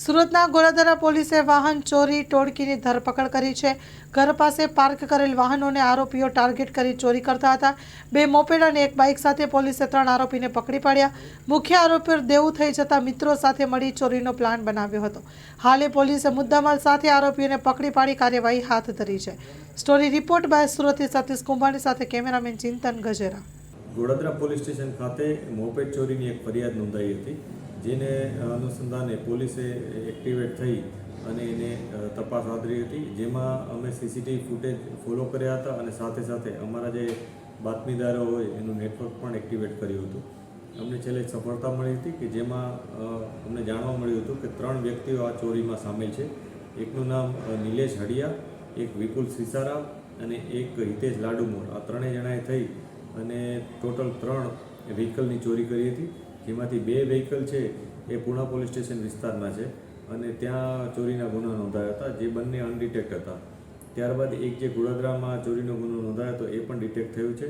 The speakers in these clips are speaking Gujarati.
સુરતના ગોળાદરા પોલીસે વાહન ચોરી ટોળકીની ધરપકડ કરી છે। ઘર પાસે પાર્ક કરેલ વાહનોને આરોપીઓ ટાર્ગેટ કરી ચોરી કરતા હતા। 2 મોપેડ અને 1 બાઇક સાથે પોલીસે 3 આરોપીને પકડી પાડ્યા। મુખ્ય આરોપી દેવું થઈ જતા મિત્રો સાથે મળી ચોરીનો પ્લાન બનાવ્યો હતો। હાલે પોલીસે મુદ્દામાલ સાથે આરોપીઓને પકડી પાડી કાર્યવાહી હાથ ધરી છે। સ્ટોરી રિપોર્ટ બાય સુરતથી સતીશ કુંભાણી સાથે કેમેરામેન ચિંતન ગજેરા। ગોળાદરા પોલીસ સ્ટેશન ખાતે મોપેડ ચોરીની એક ફરિયાદ નોંધાઈ હતી, જેને અનુસંધાને પોલીસે એક્ટિવેટ થઈ અને એને તપાસ હાથ ધરી હતી, જેમાં અમે સીસીટીવી ફૂટેજ ફોલો કર્યા હતા અને સાથે સાથે અમારા જે બાતમીદારો હોય એનું નેટવર્ક પણ એક્ટિવેટ કર્યું હતું। અમને છેલ્લે સફળતા મળી હતી કે જેમાં અમને જાણવા મળ્યું હતું કે 3 વ્યક્તિઓ આ ચોરીમાં સામેલ છે। એકનું નામ નિલેશ હડિયા, એક વિપુલ સિસારા અને એક હિતેશ લાડુમોર। આ 3 જણાએ થઈ અને ટોટલ 3 વ્હીકલની ચોરી કરી હતી, જેમાંથી 2 વ્હીકલ છે એ પૂણા પોલીસ સ્ટેશન વિસ્તારના છે અને ત્યાં ચોરીના ગુના નોંધાયા હતા, જે બંને અનડિટેક્ટ હતા। ત્યારબાદ એક જે ગોળાદરામાં ચોરીનો ગુનો નોંધાયો હતો એ પણ ડિટેક્ટ થયું છે।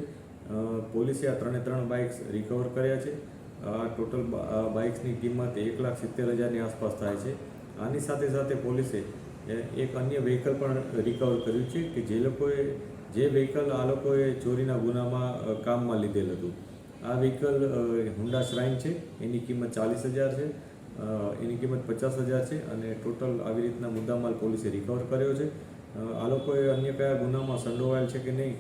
પોલીસે આ 3 બાઇક્સ રિકવર કર્યા છે। આ ટોટલ બાઇક્સની કિંમત 1,70,000ની આસપાસ થાય છે। આની સાથે સાથે પોલીસે એક અન્ય વ્હીકલ પણ રિકવર કર્યું છે કે જે વ્હીકલ આ લોકોએ ચોરીના ગુનામાં કામમાં લીધેલ હતું। આ વ્હીકલ હોન્ડા શ્રાઇન છે, એની કિંમત 40,000 છે, એની કિંમત 50,000 છે અને ટોટલ આવી રીતના મુદ્દામાલ પોલીસે રિકવર કર્યો છે। આ લોકોએ અન્ય કયા ગુનામાં સંડોવાયેલ છે કે નહીં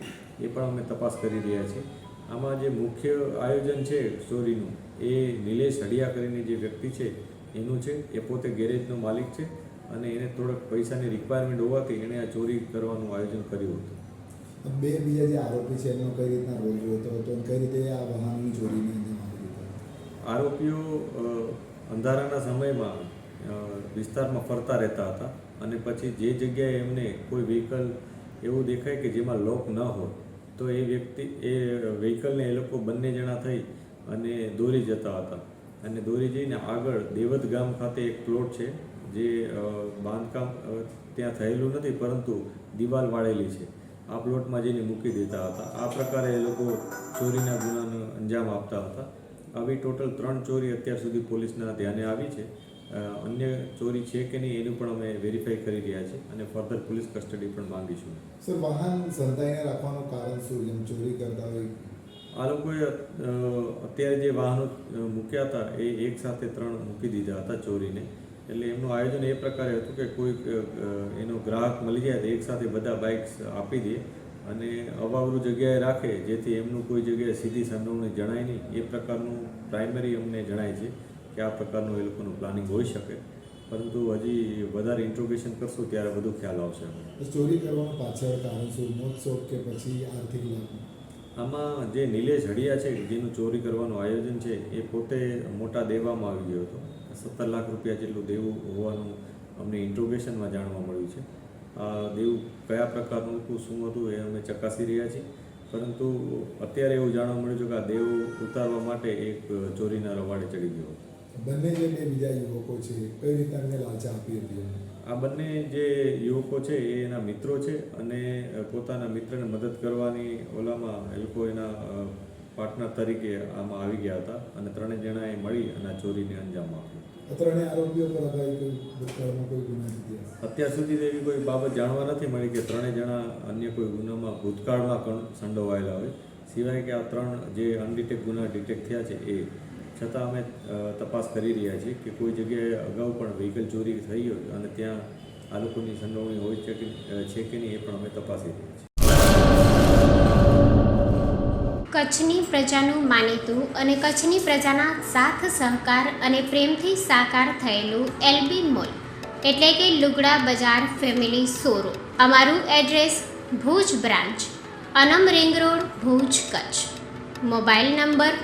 એ પણ અમે તપાસ કરી રહ્યા છીએ। આમાં જે મુખ્ય આયોજન છે ચોરીનું એ નિલેશ હડિયા કરીને જે વ્યક્તિ છે એનું છે। એ પોતે ગેરેજનો માલિક છે અને એને થોડોક પૈસાની રિક્વાયરમેન્ટ હોવાથી એણે આ ચોરી કરવાનું આયોજન કર્યું હતું। 2 બીજા જે આરોપી છે એમનો કઈ રીતના રોલ જોતો હતો અને કઈ રીતે આ વાહનની ચોરીને અંજામ આપ્યો હતો? આરોપીઓ અંધારાના સમયમાં વિસ્તારમાં ફરતા રહેતા હતા અને પછી જે જગ્યાએ એમને કોઈ વ્હીકલ એવું દેખાય કે જેમાં લોક ન હોય તો એ વ્હીકલને એ લોકો બંને જણા થઈ અને દોરી જતા હતા અને દોરી જઈને આગળ દેવદ ગામ ખાતે એક પ્લોટ છે, જે બાંધકામ ત્યાં થયેલું નથી પરંતુ દિવાલ વાળેલી છે, આ પ્લોટમાં જઈને મૂકી દેતા હતા। આ પ્રકારે એ લોકો ચોરીના ગુનાનો અંજામ આપતા હતા। આવી ટોટલ 3 ચોરી અત્યાર સુધી પોલીસના ધ્યાને આવી છે। અન્ય ચોરી છે કે નહીં એનું પણ અમે વેરીફાઈ કરી રહ્યા છીએ અને ફર્ધર પોલીસ કસ્ટડી પણ માંગીશું। સર, વાહન સંતાઈને રાખવાનું કારણ શું? જેમ ચોરી કરતા હોય આ લોકોએ અત્યારે જે વાહનો મૂક્યા હતા એ એક સાથે 3 મૂકી દીધા હતા ચોરીને, એટલે એમનું આયોજન એ પ્રકારે હતું કે કોઈ એનો ગ્રાહક મળી જાય તો એકસાથે બધા બાઇક્સ આપી દે અને અવાવરું જગ્યાએ રાખે, જેથી એમનું કોઈ જગ્યાએ સીધી સંડોવણી જણાય નહીં। એ પ્રકારનું પ્રાઇમરી અમને જણાય છે કે આ પ્રકારનું એ લોકોનું પ્લાનિંગ હોઈ શકે, પરંતુ હજી વધારે ઇન્ટ્રોગેશન કરશું ત્યારે વધુ ખ્યાલ આવશે। ચોરી કરવાનું પાછળ કારણ શું? મોજ શોખ કે પછી આર્થિક લાભ? આમાં જે નિલેશ હડિયા છે જેનું ચોરી કરવાનું આયોજન છે એ પોતે મોટા દેવામાં આવી ગયો હતો। 17 લાખ રૂપિયા જેટલું દેવું હોવાનું અમને ઇન્ટ્રોગેશનમાં જાણવા મળ્યું છે। આ દેવું કયા પ્રકારનું હતું, શું હતું એ અમે ચકાસી રહ્યા છીએ, પરંતુ અત્યારે એવું જાણવા મળ્યું છે કે આ દેવું ઉતારવા માટે એક ચોરીના રવાડે ચડી ગયો હતો। બંને જે 2 બીજા યુવકો છે કઈ રીતે એમને લાલચા આપી હતી? આ બંને જે યુવકો છે એ એના મિત્રો છે અને પોતાના મિત્રને મદદ કરવાની ઓલામાં એ લોકો એના પાર્ટનર તરીકે આમાં આવી ગયા હતા અને 3 જણાએ મળી અને ચોરીને અંજામ આપ્યો। 3 આરોપીઓ પર કોઈ ભૂતકાળમાં કોઈ ગુના નથી? અત્યાર સુધી એવી કોઈ બાબત જાણવા નથી મળી કે 3 જણા અન્ય કોઈ ગુનામાં ભૂતકાળમાં સંડોવાયેલા હોય, સિવાય કે આ 3 જે અનડિટેક્ટ ગુના ડિટેક્ટ થયા છે એ છતાં અમે તપાસ કરી રહ્યા છીએ કે કોઈ જગ્યાએ અગાઉ પણ વ્હીકલ ચોરી થઈ હોય અને ત્યાં આ લોકોની સંડોવણી હોય છે કે નહીં એ પણ અમે તપાસી રહ્યા છીએ। કચ્છની પ્રજાનું માનીતું અને કચ્છની પ્રજાના સાથ સહકાર અને પ્રેમથી સાકાર થયેલું એલબી મોલ એટલે કે લુગડા બજાર ફેમિલી શોરૂમ। અમારું address Bhuj branch, Anam ring road, Bhuj, Kutch. Mobile number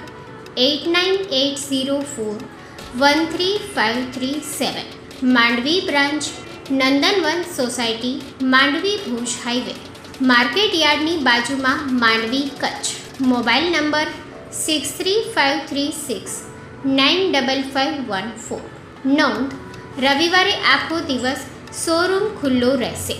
8980413537। Mandvi branch, Nandanvan society, Mandvi, Bhuj highway, market યાર્ડની બાજુમાં, માંડવી, કચ્છ। Mobile number 6353695514। નોંધ: રવિવારે આખો દિવસ શોરૂમ ખુલ્લો રહેશે।